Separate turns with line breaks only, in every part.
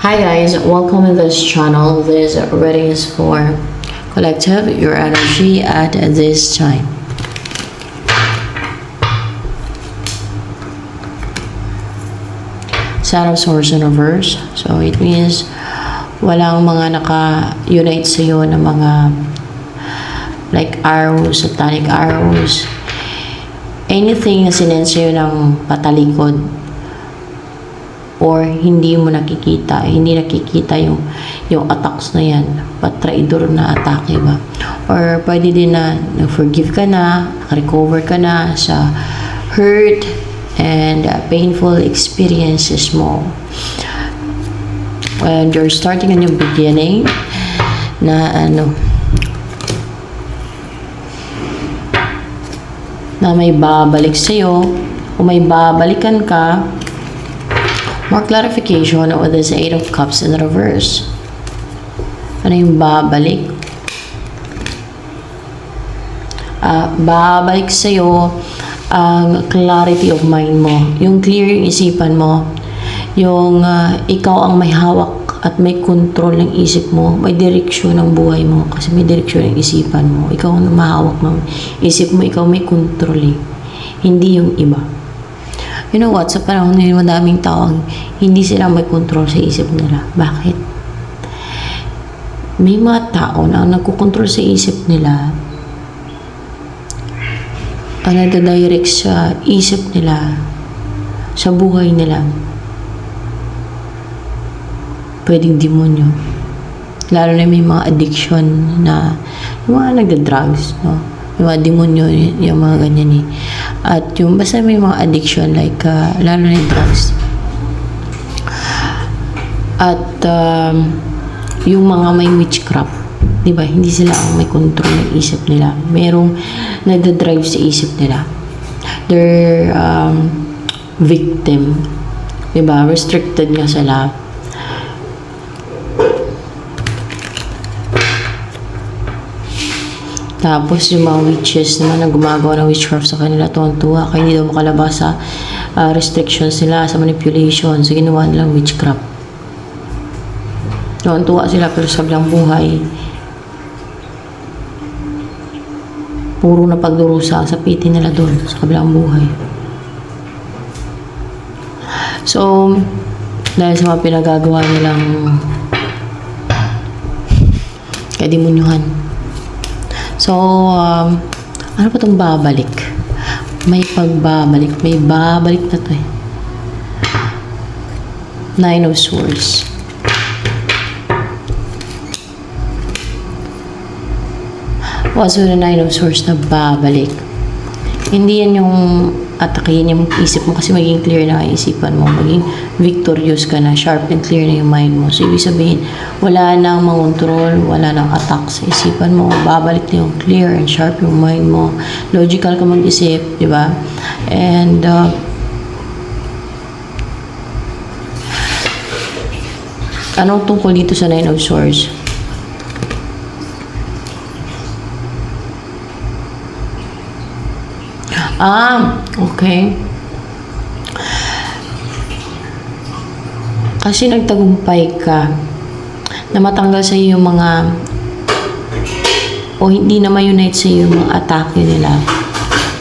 Hi guys, welcome to this channel. This reading is for collective, your energy at this time. Sign of Swords in reverse. So it means walang mga naka-unite sa iyo na mga like arrows, satanic arrows. Anything na sinend sa'yo ng patalikod or hindi mo nakikita, hindi nakikita yung attacks na yan, patraidor na atake ba? Or pwede din na nag-forgive ka na, recover ka na sa hurt and painful experiences mo. And you're starting a new beginning na na may babalik sa'yo o may babalikan ka. More clarification with this 8 of Cups in reverse. Ano yung babalik? Babalik sa'yo ang clarity of mind mo. Yung clear yung isipan mo. Yung ikaw ang may hawak at may control ng isip mo. May direksyon ng buhay mo. Kasi may direksyon ng isipan mo. Ikaw ang mahawak ng isip mo. Ikaw may control eh. Hindi yung iba. You know what? Sa panahon ngayon, madaming tao hindi sila may control sa isip nila. Bakit? May mga tao na nagkukontrol sa isip nila, ang nadadirect sa isip nila, sa buhay nila, pwedeng demonyo. Lalo na may mga addiction na yung mga nagda-drugs, no? Yung mga demonyo, yung mga ganyan eh. At yung basta may mga addiction like lalo na yung drugs. At yung mga may witchcraft, di ba? Hindi sila ang may control ng isip nila. Merong nagda-drive sa isip nila. They're victim. Di ba? Restricted nga sila. Tapos yung mga witches naman na gumagawa ng witchcraft sa kanila, tuwang-tuwa kaya hindi daw makalabas sa restrictions sila, sa manipulation, sa ginawa nilang witchcraft. Tuwang-tuwa sila pero sa kabilang buhay, puro na pagdurusa sa piti nila doon sa kabilang buhay. So, dahil sa mga pinagagawa nilang kadimunyuhan. So, ano pa itong babalik? May pagbabalik. May babalik na ito eh. 9 of Swords. What's with the 9 of Swords na babalik? Hindi yan yung atakihin yung isip mo kasi maging clear na ang isipan mo. Maging victorious ka na. Sharp and clear na yung mind mo. So, ibig sabihin, wala nang mangontrol, wala nang attack sa isipan mo. Babalik na yung clear and sharp yung mind mo. Logical ka mag-isip, di ba? And, anong tungkol dito sa 9 of Swords? Okay. Kasi nagtagumpay ka na matanggal sa iyo yung mga o hindi na ma-unite sa iyo yung mga atake nila.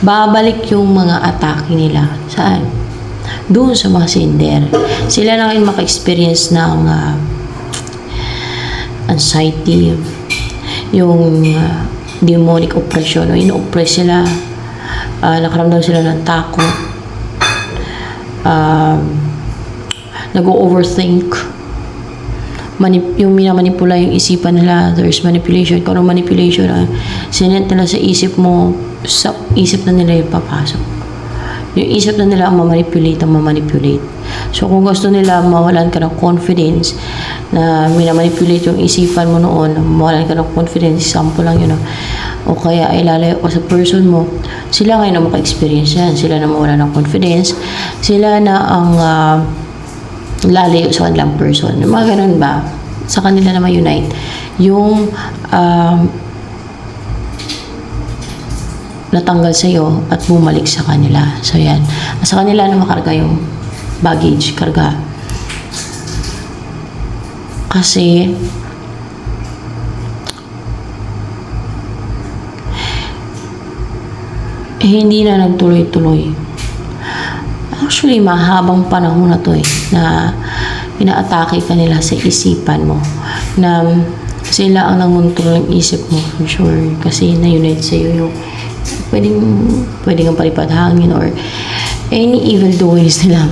Babalik yung mga atake nila. Saan? Doon sa mga sender. Sila na ngayon maka-experience ng anxiety, yung demonic oppression, o in-oppress sila. Nakaramdam sila ng takot, nag-overthink, yung minamanipula yung isipan nila. There's manipulation. Kung anong manipulation, sinent nila sa isip mo, sa isip na nila yung papasok. Yung isip na nila ang mamanipulate. So kung gusto nila mawalan ka ng confidence, na minamanipulate yung isipan mo noon, mawalan ka ng confidence, example lang yun, o kaya ay lalayo ka sa person mo, sila ngayon na maka-experience yan. Sila na mawala ng confidence. Sila na ang lalayo sa kanilang person. Mga ganun ba? Sa kanila na ma-unite. Yung natanggal sa'yo at bumalik sa kanila. So yan. Sa kanila na makarga yung baggage, karga. Kasi hindi na nagtuloy-tuloy. Actually, mahabang panahon na to na inaatake ka nila sa isipan mo, na sila ang nangontrol ng isip mo, for sure, kasi na-unite sa'yo yung pwedeng ang palipad hangin or any evil doings nila,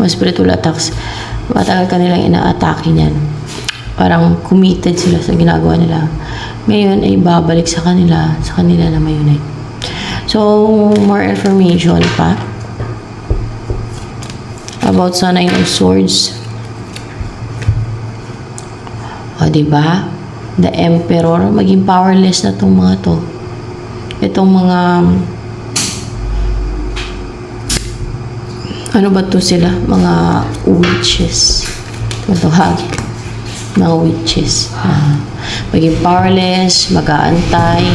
mga spiritual attacks. Matagal ka nilang inaatake niyan, parang committed sila sa ginagawa nila. Ngayon ay babalik sa kanila na ma-unite. So, more information pa about sa Nine of Swords. O, diba? The Emperor, maging powerless na tong mga to. Itong mga ano ba to sila? Mga witches. Matawagin. Mga witches. Maging powerless, mag-aantay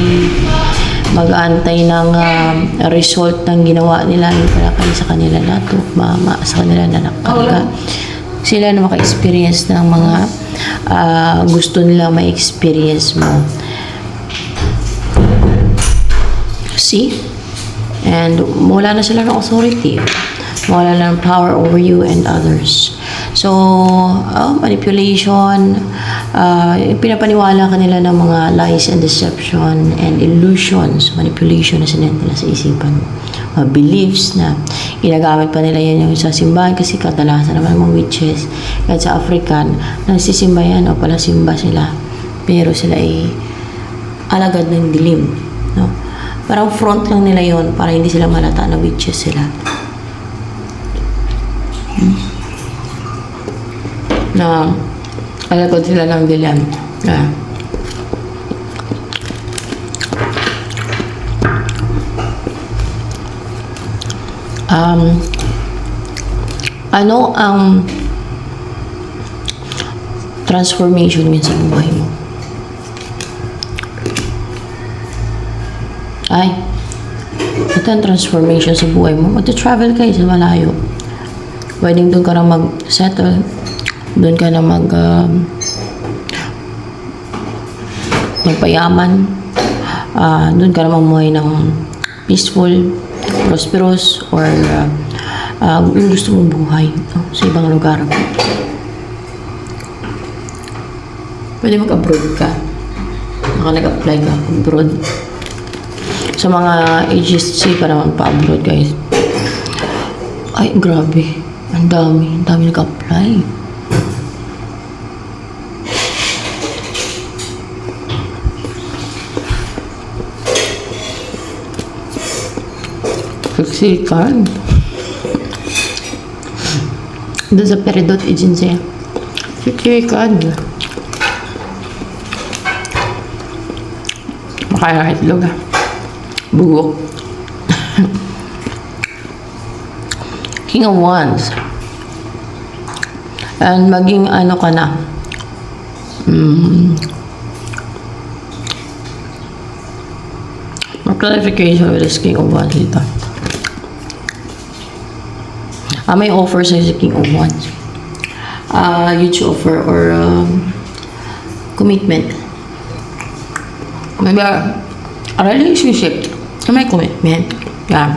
ng result ng ginawa nila yung palakay sa kanila na to, sa kanila na nakarga. Sila na maka-experience ng mga gusto nila ma-experience mo. See? And wala na sila ng authority. Wala na ng power over you and others. So, manipulation, pinapaniwala ka nila ng mga lies and deception and illusions, manipulation na sinend nila sa isipan mo. Beliefs na ginagamit pa nila yan yung sa simbahan, kasi kadalasan naman mga witches, kahit sa African, nagsisimba yan o pala simba sila. Pero sila ay alagad ng dilim. No? Parang front lang nila yon para hindi sila malata na witches sila. Na alagad sila ng dilim. Ano ang transformation mo sa buhay mo? Ito ang transformation sa buhay mo. Magta-travel kayo sa malayo. Pwedeng doon ka na mag-settle. Doon ka na magpayaman. Doon ka na mamuhay ng peaceful, prosperous, or yung gusto mong buhay sa ibang lugar. Pwede mag-abroad ka. Baka nag-apply ka abroad. Sa mga agency pa naman pa-abroad, guys. Ay, grabe. Ang dami nag-apply. Siksikan. Doon sa Peridot Agency. Siksikan. Makaya itlog bugok. King of Wands. And maging ano ka na. Clarification with this King of Wands dito. May offer sa King of Wands. Huge offer or commitment. Maybe a relationship. May commitment. Yeah.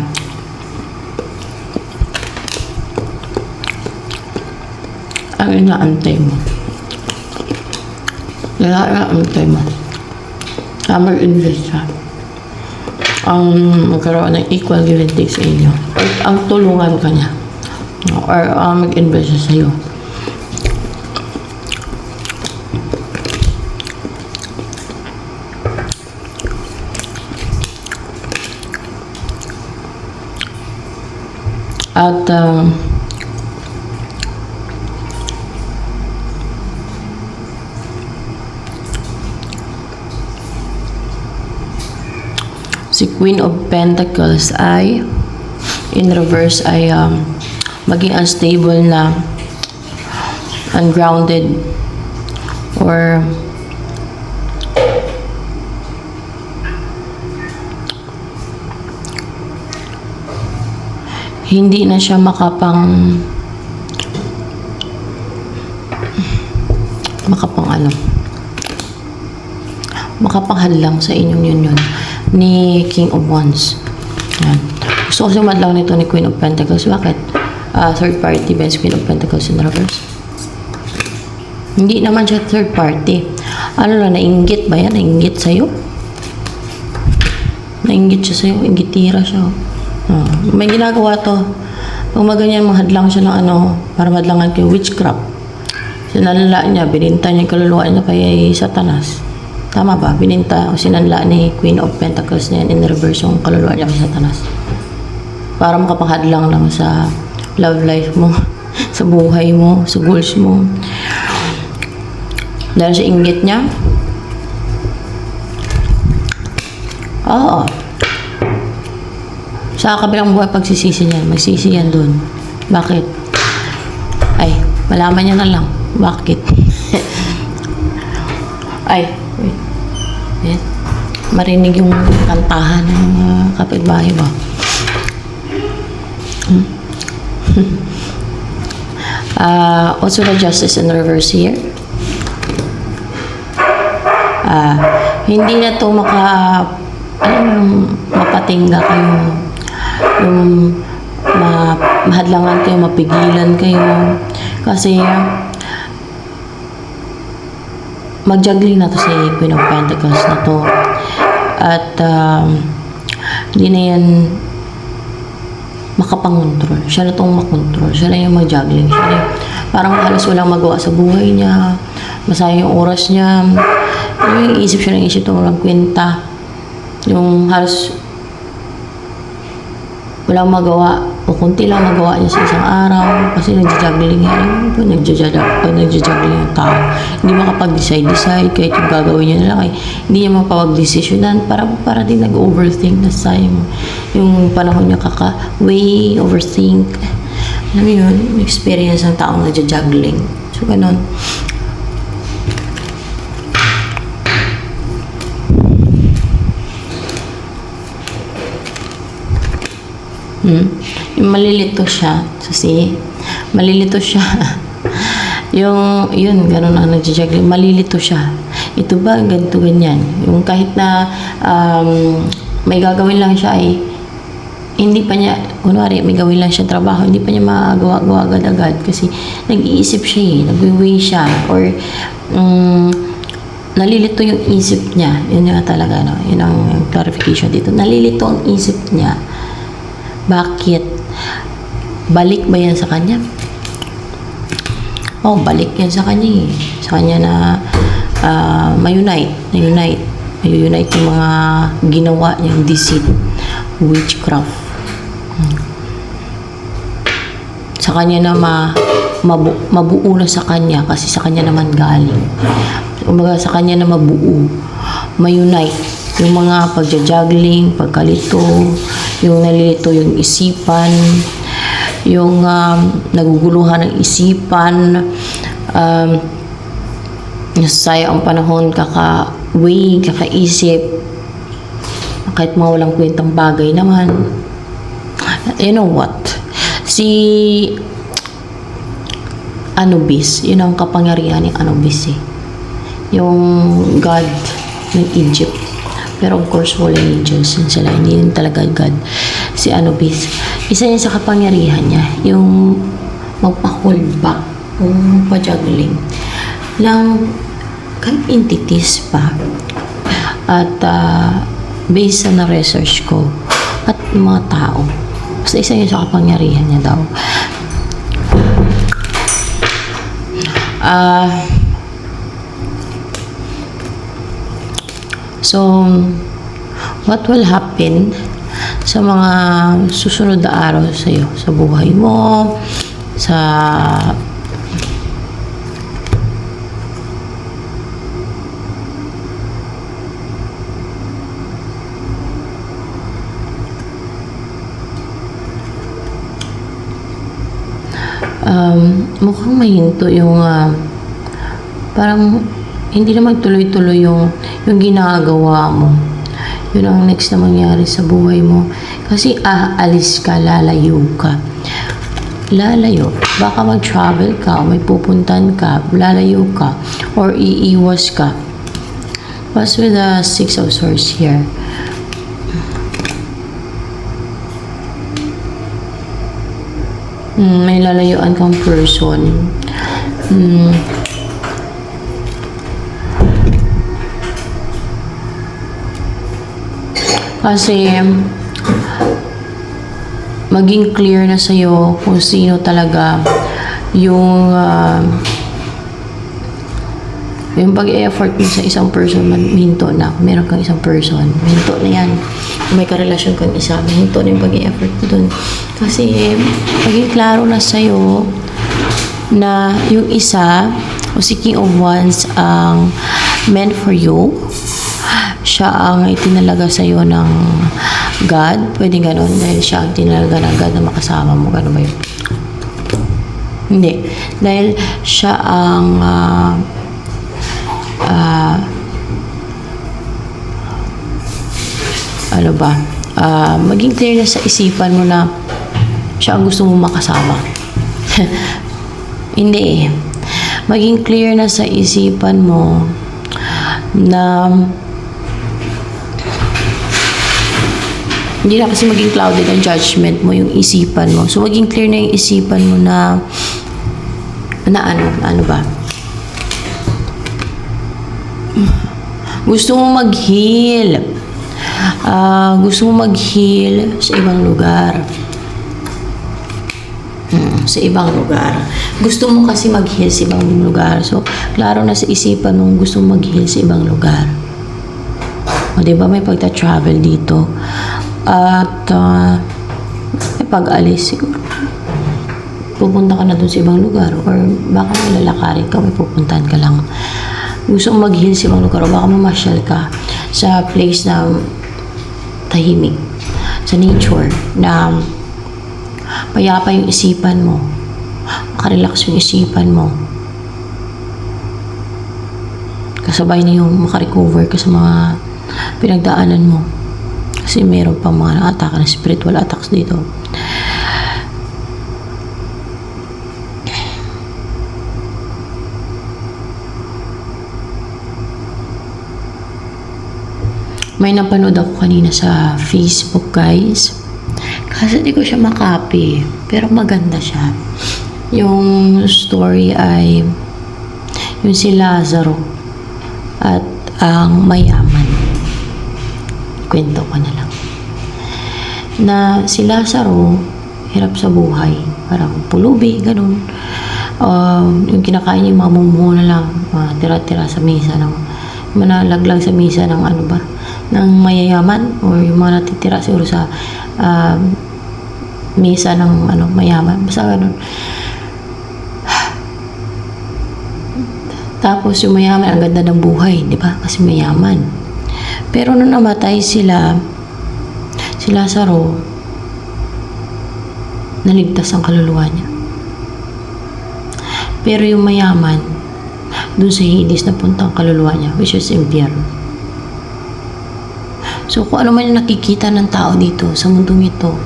Ang inaantay mo. Inaantay mo. Mag-invest ka. Magkaroon ng equal give and take sa inyo. Or ang tulungan ka niya. Or mag-invest siya sa'yo. At si Queen of Pentacles ay in reverse ay maging unstable na, ungrounded, or hindi na siya makapanghadlang sa inyong union ni King of Wands. Yan. Gusto ko sumadlang nito ni Queen of Pentacles. Bakit? Third party best Queen of Pentacles in reverse. Hindi naman siya third party. Ano lang, nainggit ba yan? Nainggit sa'yo? Nainggit siya sa'yo. Inggitira siya. May ginagawa to. Pag maganyan, mahadlang siya ng para madlangan kayo, witchcraft. Sinanla niya, bininta niya yung kaluluwa niya kay Satanas. Tama ba? Bininta o sinanla ni Queen of Pentacles na yan in reverse yung kaluluwa niya kay Satanas. Para makapanghadlang lang sa love life mo, sa buhay mo, sa goals mo. Dahil sa inggit niya, oo. Sa kabilang buhay, pagsisisi niyan, magsisi yan dun. Bakit? Ay, malaman niya na lang. Bakit? Ay, wait. Yes. Marinig yung kantahan ng kapitbahay ba? Also the Justice in reverse here. Hindi na to mapatingga kayo, yung mahadlangan kayo, mapigilan kayo, kasi mag-juggling na to si Queen of Pentacles na to, at hindi na yan makapangontrol. Siya na itong makontrol. Siya na yung mag-juggling. Siya na yung, parang halos walang magawa sa buhay niya, masayang yung oras niya. Yung isip siya ng isip ito, walang kwenta. Yung halos walang magawa o kunti lang magawa niya sa isang araw kasi nagja-juggling yan. Pag nagja-juggling yung tao, hindi makapag-decide kahit yung gagawin niya na lang ay hindi niya mapapag-desisyonan, para din nag-overthink na sayang yung panahon niya way overthink. Alam mo yun, experience ng taong nagja-juggling. So, ganun. Yung malilito siya. Susi. Malilito siya. yun, ganun ang nagja-juggling. Malilito siya. Ito ba, ganito, ganyan. Yung kahit na may gagawin lang siya ay hindi pa niya, kunwari, may gawin lang siya trabaho, hindi pa niya magawa agad-agad kasi nag-iisip siya nag-weigh siya, or nalilito yung isip niya. Yun nga talaga, no? Yun ang clarification dito. Nalilito ang isip niya. Bakit? Balik ba yan sa kanya? Balik yan sa kanya Sa kanya na ma-unite yung mga ginawa niyang deceit, witchcraft. Sa kanya na mabuo na sa kanya kasi sa kanya naman galing. Kumbaga sa kanya na mabuo, ma-unite yung mga pagja-juggling, pagkalito, yung nalilito yung isipan, yung naguguluhan ng isipan, nasasaya ang panahon, kakaisip, kahit mga walang kwentang bagay naman. You know what? Si Anubis, yun ang kapangyarihan ni Anubis yung God ng Egypt. Pero of course, fallen angels yun sila. Hindi yun talaga God. Si Anubis, isa niya sa kapangyarihan niya, yung magpa-hold back, yung pa-juggling ng kahit entities pa. At based sa na-research ko, at mga tao, basta isa niya sa kapangyarihan niya daw. So, what will happen sa mga susunod na araw sa iyo, sa buhay mo, sa mukhang mahinto yung parang hindi naman tuloy-tuloy yung ginagawa mo. Yun ang next na mangyari sa buhay mo. Kasi aalis ka, lalayo ka. lalayo. Baka mag-travel ka, o may pupuntan ka, lalayo ka, or iiwas ka. What's with the Six of Swords here? May lalayuan kang person. Kasi maging clear na sa'yo kung sino talaga yung pag-effort mo sa isang person. Minto na. Meron kang isang person, minto na yan. Kung may karelasyon kang isa, minto na yung pag-effort mo dun. Kasi maging klaro na sa'yo na yung isa o si King of Wands ang meant for you. Siya ang itinalaga sa'yo ng God. Pwede ganon. Dahil siya ang itinalaga ng God na makasama mo. Gano'n ba yun? Hindi. Dahil siya ang maging clear na sa isipan mo na siya ang gusto mo makasama. Hindi eh. Maging clear na sa isipan mo na hindi na kasi maging clouded ang judgment mo, yung isipan mo. So, maging clear na yung isipan mo na ano ba? Gusto mo mag-heal. Gusto mo mag-heal sa ibang lugar. Sa ibang lugar. Gusto mo kasi mag-heal sa ibang lugar. So, klaro na sa isipan mo gusto mo mag-heal sa ibang lugar. O, diba may pagta-travel dito? At may pag-alis siguro. Pupunta ka na dun sa ibang lugar or baka may lalakarin ka, may pupuntahan ka lang. Gusto mo mag-heal sa ibang lugar o baka mamasyal ka sa place na tahimik, sa nature, na payapa yung isipan mo, makarelax yung isipan mo, kasabay na yung makarecover ka sa mga pinagdaanan mo. Kasi meron pang mga atake na spiritual attacks dito. May napanood ako kanina sa Facebook, guys. Kasi di ko siya makapi. Pero maganda siya. Yung story ay yung si Lazaro at ang mayaman. Kwento ko na lang. Na si Lazaro, hirap sa buhay. Parang pulubi, ganun. Yung kinakain niya, mga mumuho na lang. Tira-tira sa mesa ng manalaglag sa mesa ng ano ba? Ng mayayaman. Or yung mga natitira siguro sa mesa ng ano, mayaman. Basta ganun. Tapos yung mayaman, ang ganda ng buhay. Di ba? Kasi mayaman. Pero nung namatay si Lazaro, naligtas ang kaluluwa niya. Pero yung mayaman, dun sa Hades napunta ang kaluluwa niya, which is impyerno. So, kung ano man yung nakikita ng tao dito, sa mundong ito,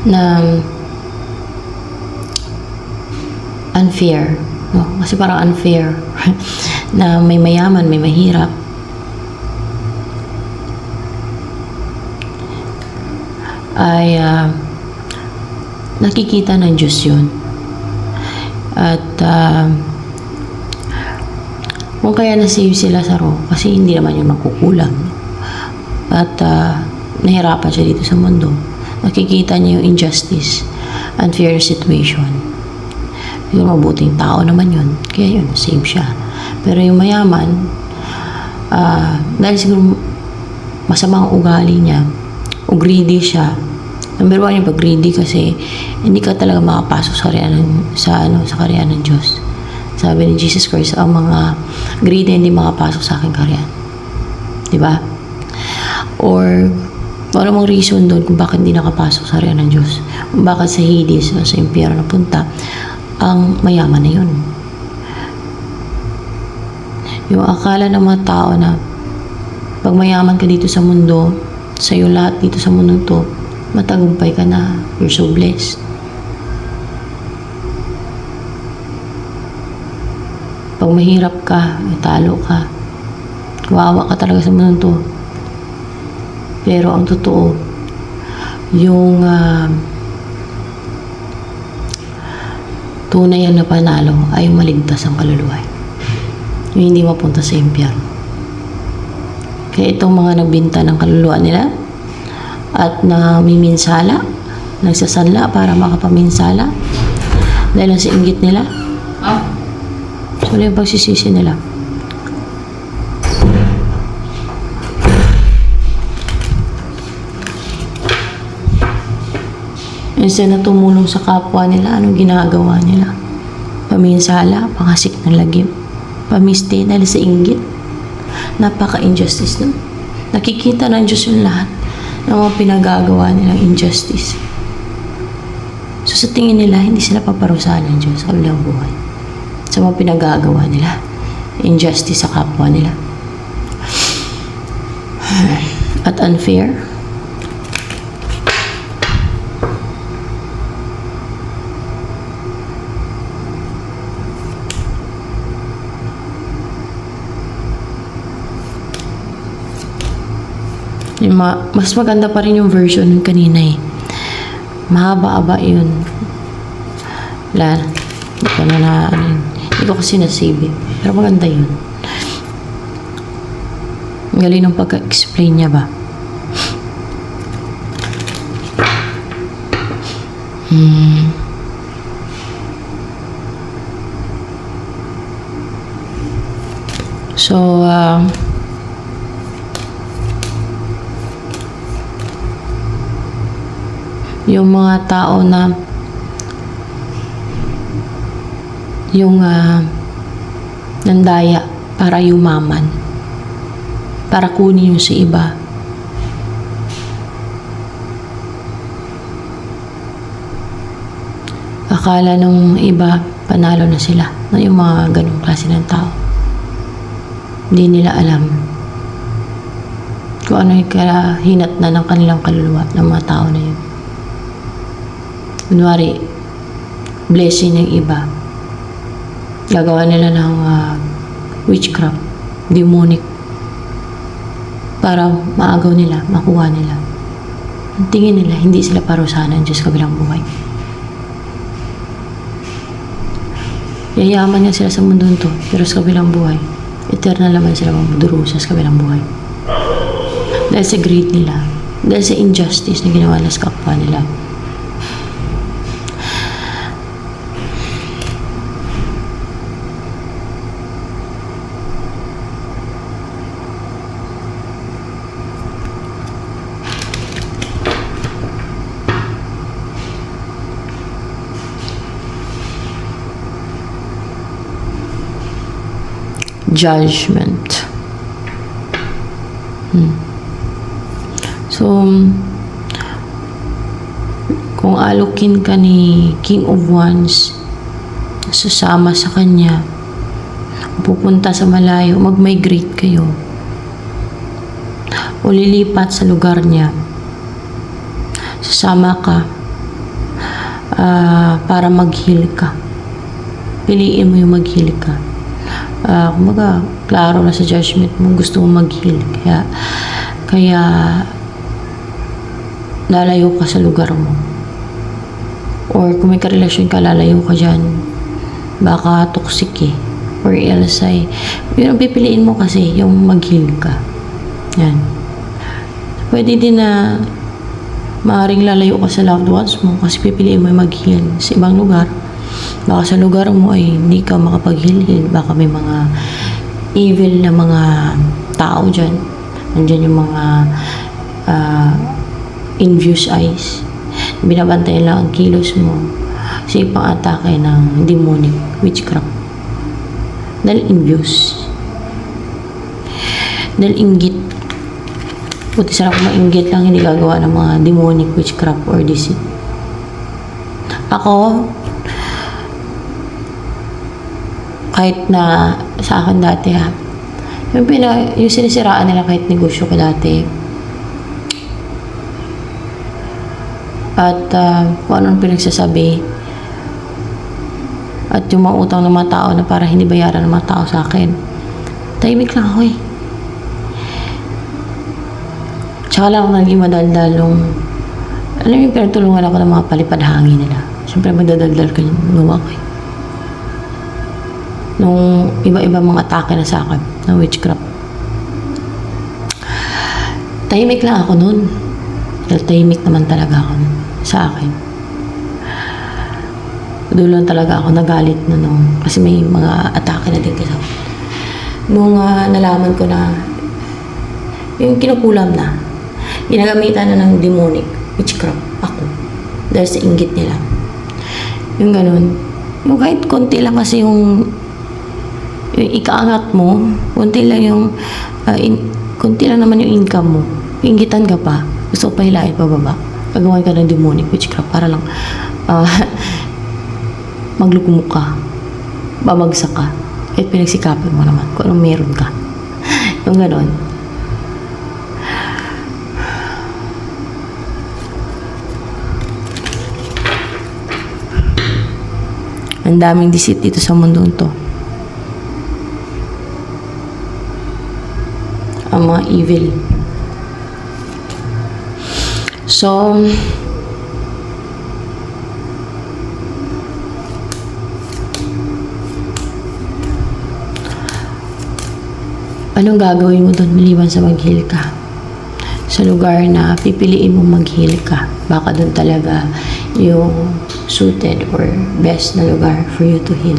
na unfair, no? Kasi parang unfair na may mayaman, may mahirap. Ay nakikita ng Diyos yun. At kung kaya na-save si Lazaro, kasi hindi naman yung makukulang. At nahirapan siya dito sa mundo. Nakikita niya yung injustice, unfair situation. Yung mabuting tao naman yun. Kaya yun, save siya. Pero yung mayaman, dahil siguro masama ang ugali niya, o greedy siya. Number one, yung pag-greedy kasi hindi ka talaga makapasok sa karyan ng Diyos. Sabi ni Jesus Christ, ang mga greedy hindi makapasok sa aking karyan. Diba? Or wala mong reason doon kung bakit hindi nakapasok sa karyan ng Diyos. Kung bakit sa Hades o sa impyerno napunta ang mayaman na yun. Yung akala ng mga tao na pag mayaman ka dito sa mundo, sa'yo lahat dito sa mundo to, matagumpay ka na. You're so blessed. Pag mahirap ka, talo ka. Kawawa ka talaga sa mundo to. Pero ang totoo, yung tunay na panalo ay maligtas ang kaluluwa. Yung hindi mapunta sa impyerno. Kaya itong mga nagbinta ng kaluluwa nila at namiminsala, nagsasanla para makapaminsala dahil lang sa inggit nila, so yung pagsisisi nila. Instead na tumulong sa kapwa nila, anong ginagawa nila? Paminsala, pangasik ng lagim, pamiste dahil sa inggit. Napaka-injustice nun. Nakikita ng Diyos yung lahat ng mga pinagagawa nilang injustice. So sa tingin nila, hindi sila paparusahan ng Diyos sa kanilang buhay. Sa mga pinagagawa nila, injustice sa kapwa nila. At unfair. Mas maganda pa rin yung version ng kanina eh. Mahaba-aba yun. Wala. Hindi ko na hindi ko kasi nasave eh. Pero maganda yun. Ang galing ng pagka-explain niya ba? So, yung mga tao na yung nandaya para yumaman, para kunin yung sa iba. Akala nung iba panalo na sila, na yung mga ganung klase ng tao. Hindi nila alam kung ano yung kahinatnan ng kanilang kaluluwa ng mga tao na yun. Kunwari, blessing ng iba. Gagawa nila ng witchcraft, demonic, para maagaw nila, makuha nila. Ang tingin nila, hindi sila parusahan ng Diyos kabilang buhay. Yayaman nga sila sa mundo to, pero sa kabilang buhay, eternal naman sila magdurusa sa kabilang buhay. Dahil sa greed nila, dahil sa injustice na ginawa nila sa kapwa nila. Judgment. So, kung alukin ka ni King of Wands, susama sa kanya, pupunta sa malayo, mag-migrate kayo, o lilipat sa lugar niya, susama ka para mag-heal ka. Piliin mo yung mag-heal ka. Kumaga, klaro na sa judgment mo, gusto mo mag-heal. Kaya lalayo ka sa lugar mo. Or kung may karelasyon ka, lalayo ka dyan. Baka toxic eh. Or else ay, yun ang pipiliin mo kasi, yung mag-heal ka. Yan. Pwede din na maaaring lalayo ka sa loved ones mo kasi pipiliin mo yung mag-heal sa ibang lugar. Baka sa lugar mo ay hindi ka makapag-heal. Baka may mga evil na mga tao dyan. Nandyan yung mga envious eyes. Binabantayan lang ang kilos mo sa ipang-atake ng demonic witchcraft. Dahil envious. Dahil inggit. Buti sana kung mainggit lang, hindi gagawa ng mga demonic witchcraft or deceit. Ako, kahit na sa akin dati yung sinisiraan nila kahit negosyo ko dati, at kung anong pinagsasabi, at yung mga utang ng mga tao na para hindi bayaran ng mga tao sa akin. Tahimik lang ako eh. Tsaka lang ako naging madaldal nung, alam mo yung pinagtulungan ako ng mga palipad hangin nila. Siyempre magdadaldal ka yung gawa ko eh. Nung iba-iba mga atake na sa akin na witchcraft. Tahimik lang ako nun. Dahil tahimik naman talaga ako nun sa akin. Doon lang talaga ako nagalit na nung, kasi may mga atake na din kasi ako. Nung nalaman ko na yung kinukulam na, ginagamitan na ng demonic witchcraft ako dahil sa inggit nila. Yung ganun. Yung kahit konti lang kasi yung ikaangat mo, konti lang yung konti lang naman yung income mo. Inggitan ka pa. Gusto ko pa hilahin pababa. Pagawan ka ng demonic witchcraft para lang maglugmok ka. Babagsak ka. Kahit pinagsikapan mo naman kung anong meron ka. Yung ganon. Ang daming deceit dito sa mundong to. Ang mga evil. So, anong gagawin mo doon maliban sa mag-heal ka? Sa lugar na pipiliin mo mag-heal ka. Baka doon talaga yung suited or best na lugar for you to heal.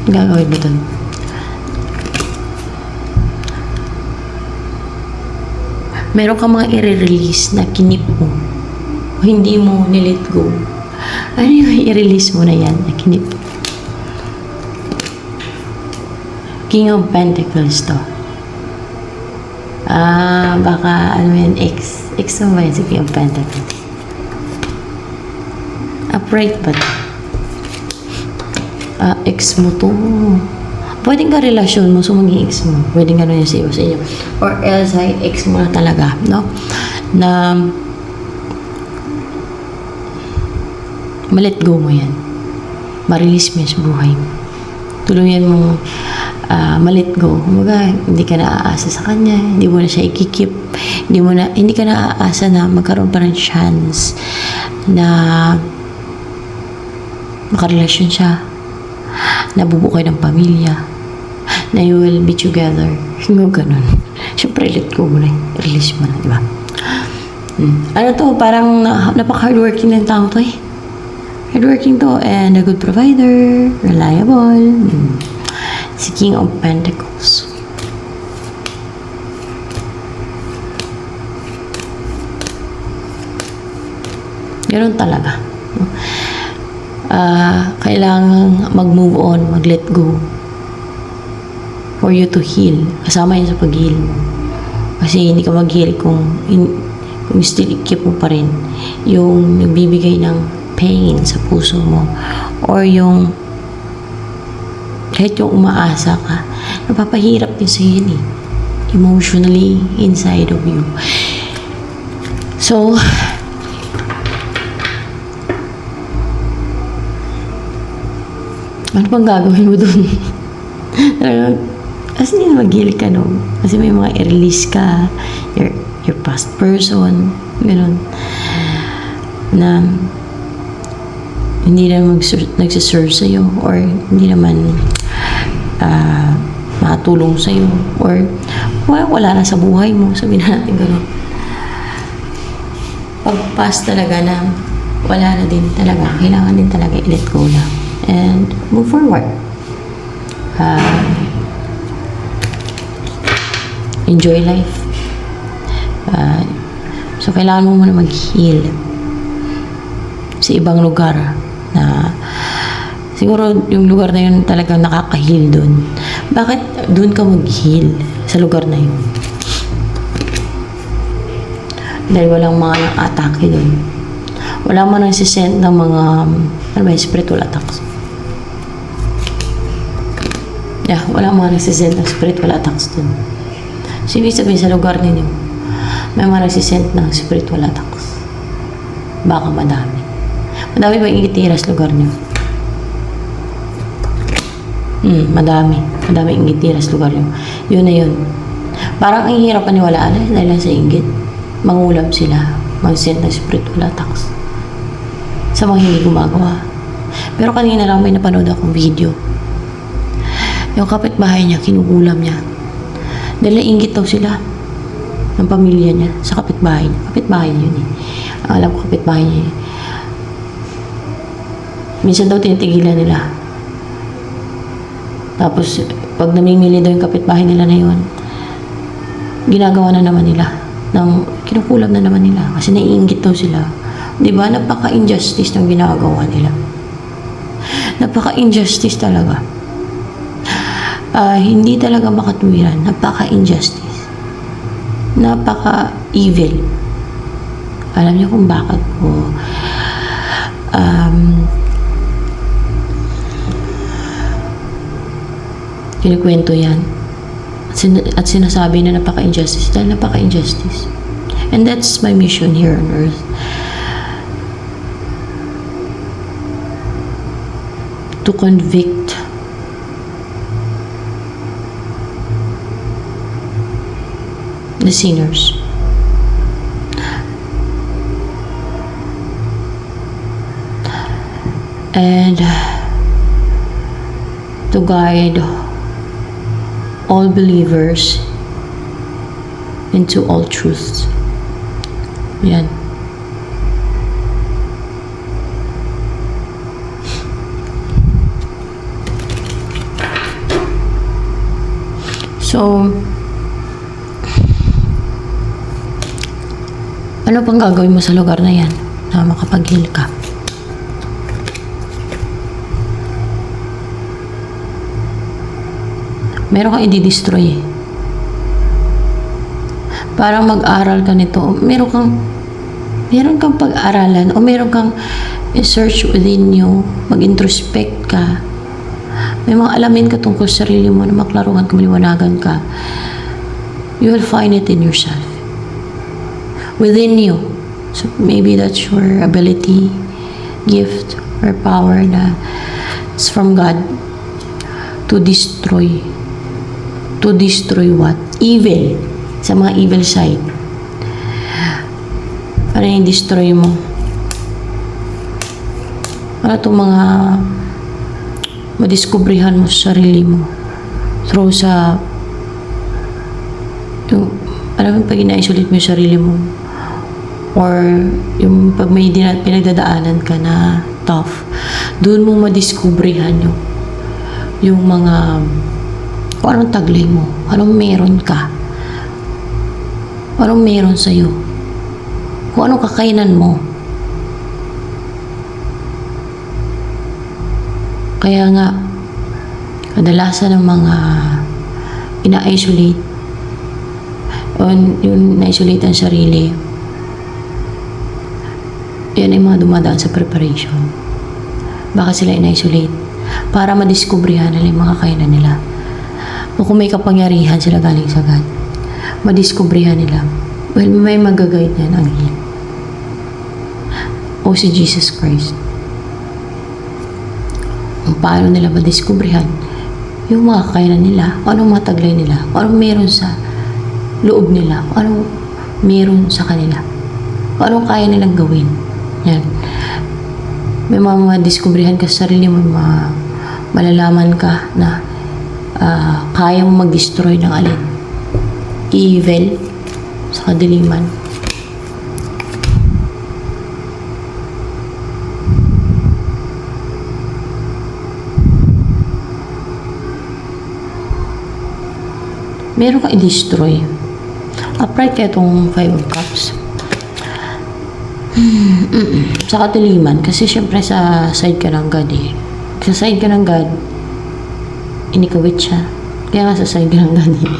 Anong gagawin mo doon? Meron ka mga i-release na kinip mo. O hindi mo nilet go. Ano yung i-release mo na yan na kinip? King of Pentacles to. Baka, ano yan, X mo ba yan sa King of Pentacles? Upright ba to? X mo to. Pwedeng ka relasyon mo, so maging ex mo. Pwedeng ka rin sa inyo. Or else ay ex mo na talaga, no? Na ma-let go mo yan. Ma-release mo yan sa buhay mo. Tuluyan mo ma-let go. Kumbaga, hindi ka na aasa sa kanya. Hindi mo na siya ikikip. Hindi ka na aasa na magkaroon pa ng chance na makarelasyon siya. Nabubuo kayo ng pamilya. Na you will be together. Yung ganun. Siyempre, let go mo na. Release mo na, di ba? Ano to? Parang napaka-hardworking ng tao to eh. Hardworking to and a good provider. Reliable. Si King of Pentacles. Ganun talaga. Kailangan mag-move on, mag-let go for you to heal. Kasama yun sa pag-heal mo. Kasi hindi ka mag-heal kung still keep mo pa rin yung nagbibigay ng pain sa puso mo or yung kahit yung umaasa ka, napapahirap din sa yun eh. Emotionally inside of you. So, ano pang gagawin mo dun? Kasi hindi mag-heal ka, no? Kasi may mga i-release ka, your past person, gano'n. Na hindi naman nagsiserve sa'yo or hindi naman makatulong sa'yo or wala na sa buhay mo, sabihin natin gano'n. Pag-pass talaga na wala na din talaga, kailangan din talaga i-let go na and move forward. Enjoy life. So, kailangan mo muna mag-heal sa ibang lugar na siguro yung lugar na yun talagang nakaka-heal dun. Bakit dun ka mag-heal sa lugar na yun? Dahil walang mga atake dun. Wala man nagsisend ng mga spiritual attacks. Wala mga nagsisend ng spiritual attacks dun. So, ibig sabihin sa lugar ninyo, may mga nagsisend ng spiritual attacks. Baka madami. Madami ba ingitira sa lugar niyo? Madami. Madami ingitira sa lugar niyo. Yun na yun. Parang ang hirap paniwalaan dahil sa inggit. Mangulam sila. Mag-send ng spiritual attacks. Sa mga hindi gumagawa. Pero kanina lang may napanood akong video. Yung kapitbahay niya, kinukulam niya. Dahil nainggit daw sila ng pamilya niya sa kapitbahay niya. Kapitbahay niya yun eh. Alam ko kapitbahay niya eh. Minsan daw tinitigilan nila. Tapos, pag namimili daw yung kapitbahay nila na yun, ginagawa na naman nila. Kinukulam na naman nila. Kasi naiinggit daw sila. Diba? Napaka-injustice ng ginagawa nila. Napaka-injustice talaga. Hindi talaga makatuwiran. Napaka-injustice. Napaka-evil. Alam niyo kung bakit po kinikwento yan at sinasabi na napaka-injustice dahil napaka-injustice. And that's my mission here on earth. To convict the sinners. And to guide all believers into all truths. Yan. So, ano pang gagawin mo sa lugar na yan na makapag-heal ka? Meron kang i-destroy. Parang mag-aral ka nito. Meron kang pag-aralan o meron kang i-search within you. Mag-introspect ka. May mga alamin ka tungkol sa sarili mo na maklaruhan ka, maliwanagan ka. You will find it in yourself. Within you. So maybe that's your ability, gift, or power na it's from God to destroy. To destroy what? Evil. Sa mga evil side. Para yung destroy mo. Para itong mga madiskubrihan mo sa sarili mo. Through sa yung, alam mo, pag ina-isolate mo yung sarili mo or yung pag may pinagdadaanan ka na tough, doon mo madiskubrihan yung mga kung anong taglay mo, anong meron ka, anong meron sa'yo, kung anong kakainan mo. Kaya nga, kadalasan ng mga ina-isolate o yung na-isolate ang sarili, yan ay mga dumadaan sa preparation. Bakit sila ina-isolate? Para madiskubrihan nila yung mga kakainan nila. O kung may kapangyarihan sila galing sa God, madiskubrihan nila. Well, may mag-guide yan ang heal. O si Jesus Christ. Kung paano nila madiskubrihan yung mga kakainan nila, o anong mga taglay nila, o anong meron sa loob nila, o anong meron sa kanila, o anong kaya nilang gawin. Yan. May mga madiskubrihan ka sa sarili mo, malalaman ka na kaya mo mag-destroy ng alin? Evil sa kadiliman. Meron kang i-destroy. Upright kaya itong 5 of Cups. Sa kadiliman. Kasi syempre sa side ka ng God eh. Sa side ka ng God, inikawit siya. Kaya nga sa side ka ng God eh.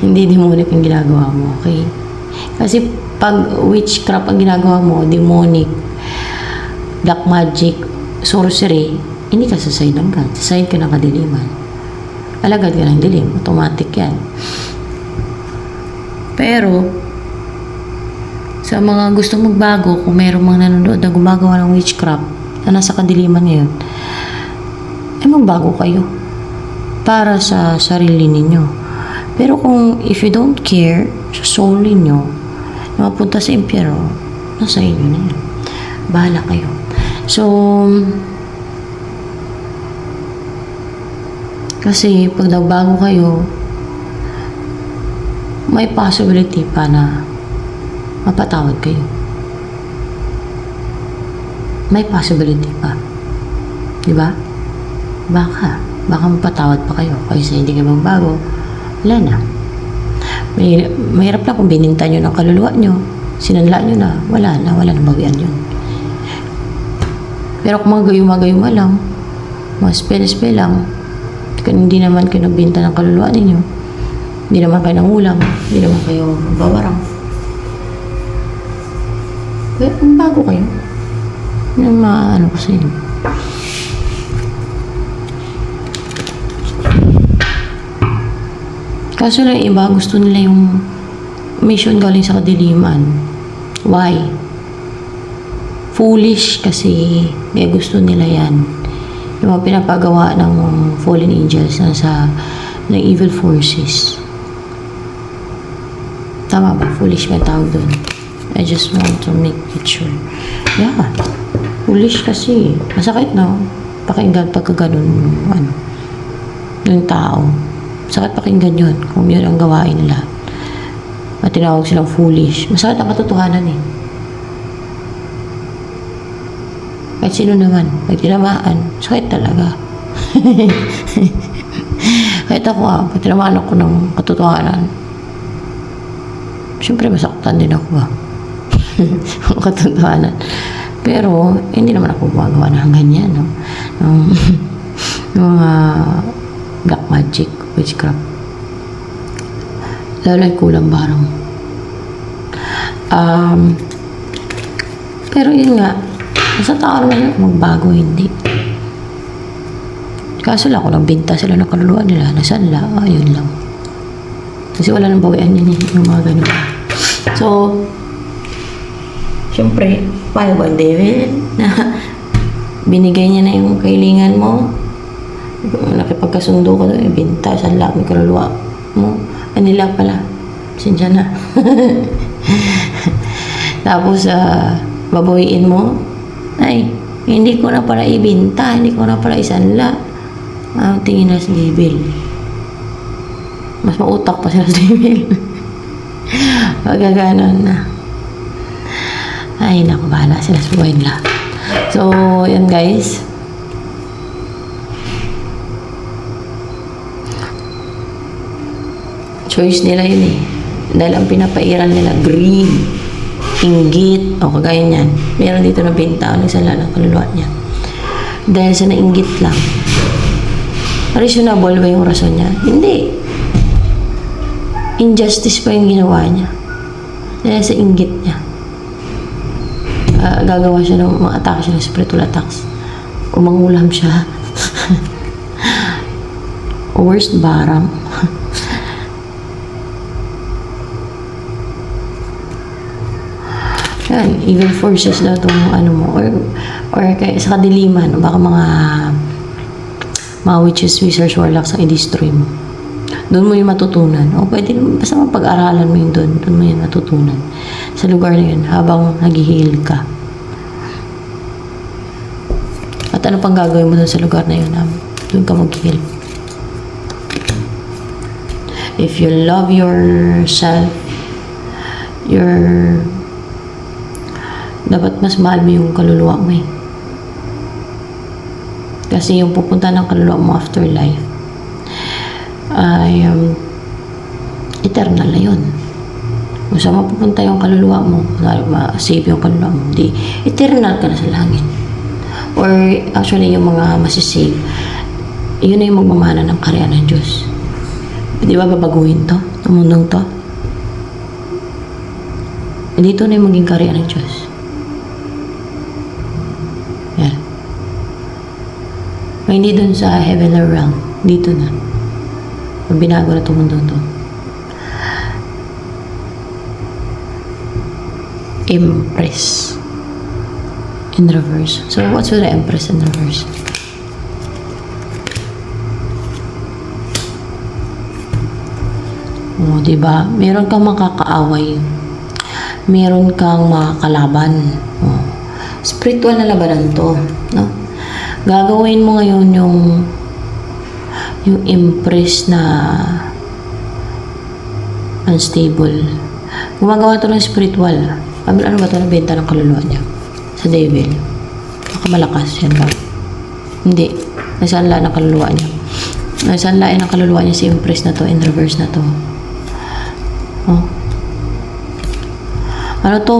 Hindi demonic yung ginagawa mo, okay? Kasi pag witchcraft ang ginagawa mo, demonic, black magic, sorcery, hindi ka sa side ng God. Sa side ka ng kadiliman. Alagad ka ng dilim. Automatic yan. Pero, Sa mga gustong magbago, kung mayroong mga nanonood na gumagawa ng witchcraft na nasa kadiliman ngayon, ay magbago kayo para sa sarili ninyo. Pero kung if you don't care sa soul ninyo na mapunta sa impyerno, nasa inyo na yun. Bahala kayo. So, kasi pag nagbago kayo, may possibility pa na mapatawad kayo. May possibility pa. Diba? Baka mapatawad pa kayo. Kasi hindi kayo magbago, wala na. Mahirap na kung bininta nyo ng kaluluwa nyo, sinanla nyo na, wala na bawian yun. Pero kung mga gayuma-gayuma lang, mga spell lang, kung hindi naman kayo nagbinta ng kaluluwa ninyo, hindi naman kayo nangulam, hindi naman kayo bawarang, kaya bago kayo, yung maano ko sa inyo. Kaso lang iba, gusto nila yung mission galing sa kadiliman. Why? Foolish kasi may gusto nila yan. Yung mga pinapagawa ng fallen angels na sa ng evil forces. Tama ba? Foolish ba tawag doon? I just want to make it sure. Yeah. Foolish kasi. Masakit na. Pakinggan pagka ganun yung tao. Masakit pakinggan yun kung yun ang gawain nila. At tinawag silang foolish. Masakit ang katotohanan eh. Kahit sino naman, pag tinamaan, sakit talaga. Kahit ako pag tinamaan ako ng katotohanan, siyempre masaktan din ako ang katotohanan. Pero, hindi naman ako gumagawa ng ganyan, no? Mga black magic, witchcraft. Lalo ay kulang barang. Pero yun nga, nasa tao naman magbago, hindi. Kaso lang, kung nagbinta sila ng kaluluwa nila, nasanla, yun lang. Kasi wala nang bawian yun yung mga ganun. So, siyempre, paano ba, David? Na binigay niya na yung kailingan mo, nakipagkasundo ka doon, binta, sanla, may kaluluwa mo. Nila pala, sinsya na. Tapos, babawiin mo, ay, hindi ko na pala ibinta, hindi ko na pala isanla. Tingin na sa devil. Mas mautak pa sila sa devil. Magaganon na. Ay, naku, bahala sila sa buhay nila. So, yan guys. Choice nila yun eh. Dahil ang pinapairal nila, greed, inggit, o kagaya niyan. Meron dito na binta, nagsala ng kaluluwa niya. Dahil sa nainggit lang. Reasonable ba yung rason niya? Hindi. Injustice pa yung ginawa niya. Dahil sa inggit niya. Gagawa siya ng mga atake siya ng spiritual attacks. Umangulam siya. Worst barang. Yan, evil forces daw itong ano mo, or kaya sa kadiliman, baka mga witches, wizards, warlocks ang i-destroy mo. Doon mo yung matutunan. O pwede, basta mapag-aralan mo yun doon mo yung matutunan. Sa lugar na yun, habang nag-heal ka. At ano pang gagawin mo doon sa lugar na yun, doon ka mag-heal. If you love yourself, dapat mas mahal mo yung kaluluwa mo eh. Kasi yung pupunta ng kaluluwa mo after life ay eternal na yun. Kung saan mapupunta yung kaluluwa mo, ma-save yung kaluluwa mo, di eternal ka na sa langit. Or actually yung mga masisave, yun na yung magmamana ng karya ng Diyos. Di ba babaguhin to? Ang mundong to? Dito na yung maging karya ng Diyos. Yan. Kung hindi dun sa heavenly realm, dito na. Pag binago na itong mundo to. Empress in reverse. So, what's with the Empress in reverse? O, diba? Meron kang makakaaway. Meron kang makakalaban. O, spiritual na labanan to, no? Gagawin mo ngayon yung Empress na unstable. Gumagawa to ng spiritual. Ano ba ito? Benta ng kaluluwa niya sa devil. Baka malakas yan ba? Hindi. Nasanla ng kaluluwa niya. Nasanlain ng kaluluwa niya si Empress na to, in reverse na to. Oh. Ano to?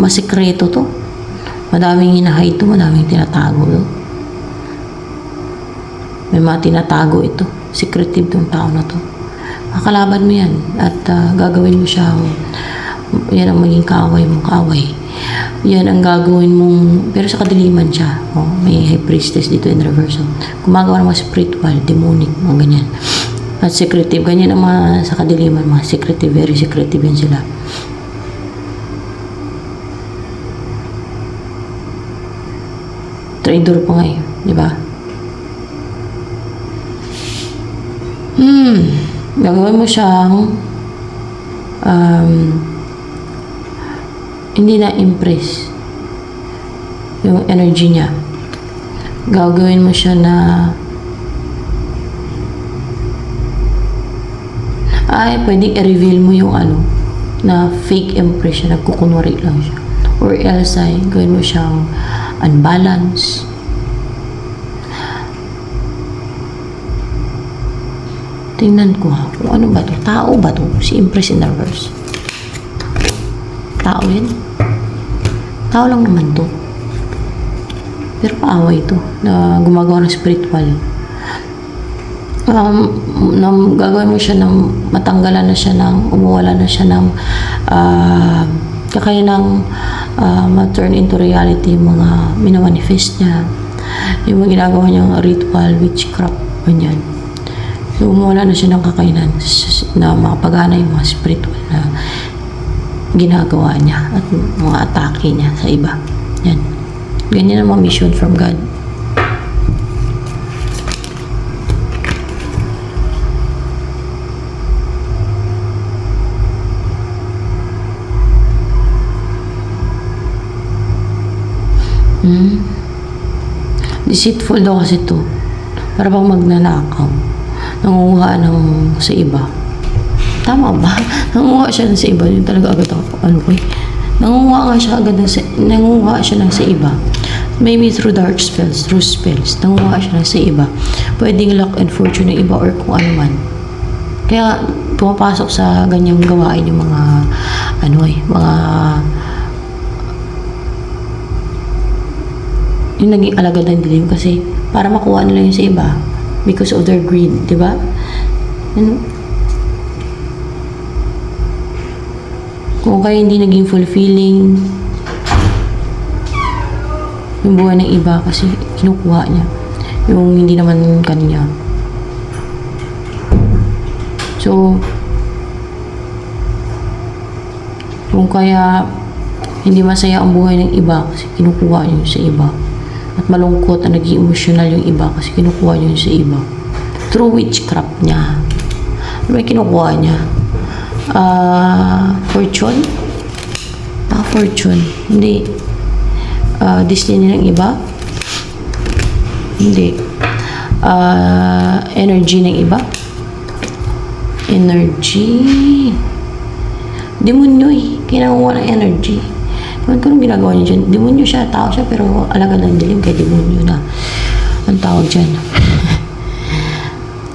Masikreto to. Madaming hinahay to, madaming tinatago to. May mga tinatago ito. Secretive tong tao na to. Makalaban mo yan at gagawin mo siyang yan ang maging kaaway mong kaaway. Yan ang gagawin mong pero sa kadiliman siya. Oh, may high priestess dito in reverse. Gumagawa ng mga spiritual, demonic, mga ganyan. At secretive, ganyan ang mga sa kadiliman, mga secretive, very secretive yan sila. Traitor pa nga eh, di ba? Gagawin mo siyang hindi na impress yung energy niya. Gagawin mo siya na pwedeng i-reveal mo yung na fake impression, nagkukunwari lang siya. Or else gawin mo siyang unbalanced. Tingnan ko kung ano ba to. Tao ba to? Si Empress in reverse. Tao yan. Tao lang naman to. Pero paaway to na gumagawa ng spiritual. Gagawin mo siya ng matanggalan na siya ng umuwala na siya ng kakayanang ma-turn into reality yung mga minamanifest niya. Yung mga ginagawa niyang ritual, witchcraft, ganyan. So, umuwala na siya ng kakayanan na makapagana yung mga spiritual na ginagawa niya at mga atake niya sa iba. Yan. Ganyan ang mga mission from God. Deceitful daw kasi to. Para bang magnanakaw. Nangunguha sa iba. Tama ba? Nangunguha siya sa iba. Yun talaga agad ako. Nangunguha siya ng sa iba. Maybe through dark spells, through spells. Nangunguha siya ng sa iba. Pwedeng luck and fortune ng iba or kung ano man. Kaya pumapasok sa ganyang gawain yung mga yung naging alagad ng dilim kasi para makuha nila yun sa iba because of their greed, di ba? Kung kaya hindi naging fulfilling yung buhay ng iba kasi kinukuha niya yung hindi naman kanya. So, kung kaya hindi masaya ang buhay ng iba kasi kinukuha niya sa iba. At malungkot at naging emotional yung iba kasi kinukuha niya sa iba. Through witchcraft niya. Ano ba kinukuha niya? Fortune? Fortune. Hindi. Destiny ng iba? Hindi. Energy ng iba? Energy. Demonyo eh. Kinakuha ng energy. Kung anong ginagawa niya dyan, demonyo siya, tao siya, pero alagad ng dilim kay demonyo na. Ang tawag dyan.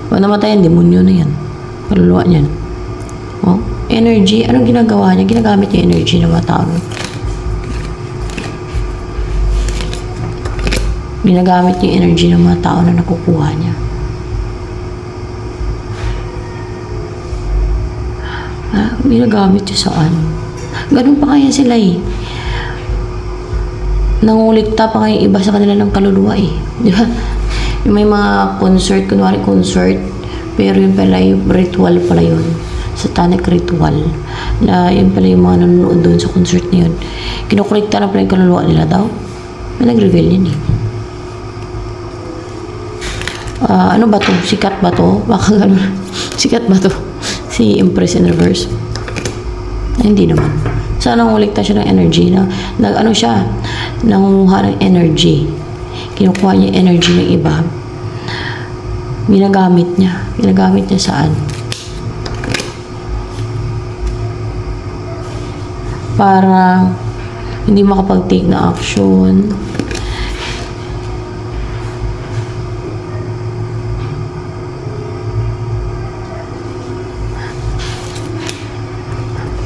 Pag namatay yan, demonyo na yan. Kaluluwa niyan. Oh, energy, anong ginagawa niya? Ginagamit niya energy ng mga tao. Ginagamit niya energy ng mga tao na nakukuha niya. Ginagamit niya saan? Ganun pa kaya sila eh. Nangulikta pa kayo iba sa kanila ng kaluluwa eh. Di ba? Yung may mga concert, kunwari concert, pero yung pala yung ritual pala yun. satanic ritual na yun pala yung mga nanonood doon sa concert na yun. Kinukulikta na pala yung kaluluwa nila daw. May nag-reveal yun eh. Ano ba to? Sikat ba to? Baka gano'n. Sikat ba to? Si Empress in Reverse. Hindi naman. Sana nangulikta siya ng energy. Ano siya? Nangunguha ng energy. Kinukuha niya yung energy ng iba. Ginagamit niya. Ginagamit niya saan? Para hindi makapag-take na action.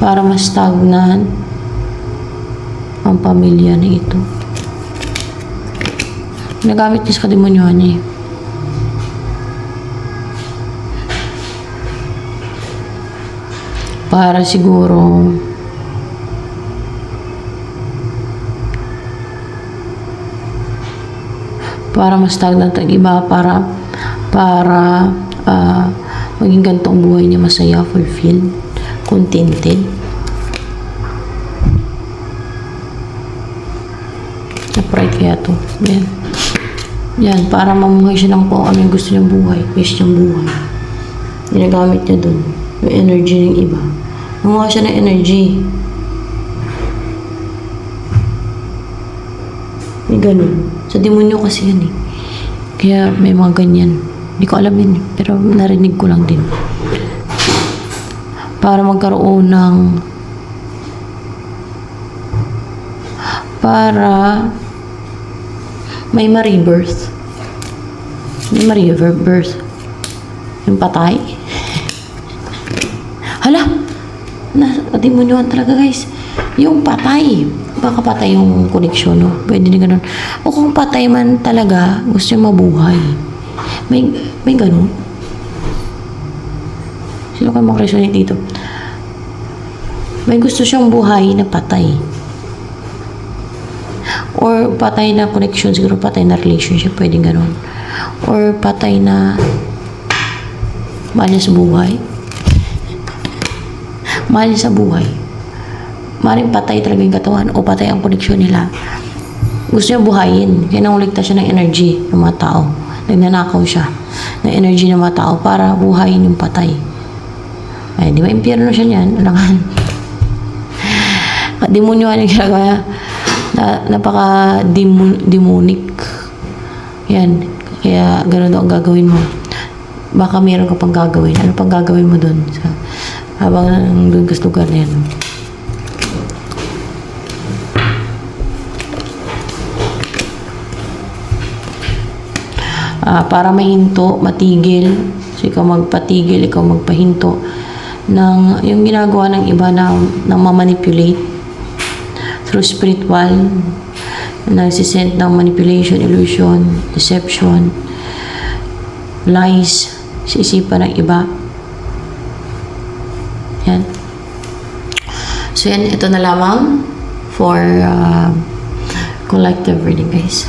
Para ma-stagnant ang pamilya na ito. Nagamit niya sa kademonyohan niya. Para siguro ma-stagnant ang iba, para maging ganito ang buhay niya, masaya, fulfilled, contented. Na-pride kaya to. Yan, para mamuhay siya ng kung ano yung gusto niyang buhay, wish niyang buhay. Ginagamit niya dun yung energy ng iba. Mamuha siya ng energy. May ganun. Sa demonyo kasi yan eh. Kaya may mga ganyan. Hindi ko alam yun, pero narinig ko lang din. Para magkaroon ng may ma-rebirth. May ma-rebirth. Yung patay. Hala! Demonyohan talaga guys. Yung patay. Baka patay yung koneksyon, no? Pwede din ganun. O kung patay man talaga, gusto niya mabuhay. May ganun. Sino kayo mag-resonate dito? May gusto siyang buhay na patay. Or patay na connection, siguro patay na relationship, pwedeng ganun. Or patay na mahal niya sa buhay. Mahal niya sa buhay. Maring patay talaga yung katawan o patay ang koneksyon nila. Gusto niya buhayin. Kaya nangulikta siya ng energy ng mga tao. Nagnanakaw siya ng energy ng mga tao para buhayin yung patay. Ay, di ba impyerno siya niyan? Alangan. Demonyohan yung ginagawa. Napaka-demonic. Yan. Kaya gano'n daw ang gagawin mo. Baka meron ka pang gagawin. Ano pang gagawin mo doon? Habang doon ka sa lugar na yan. Para mahinto, matigil. So, ikaw magpatigil, ikaw magpahinto ng yung ginagawa ng iba na mamanipulate through spiritual, nagsisend ng manipulation, illusion, deception, lies sa isipan ng iba. Yan. So, yan, ito na lamang for collective reading, guys.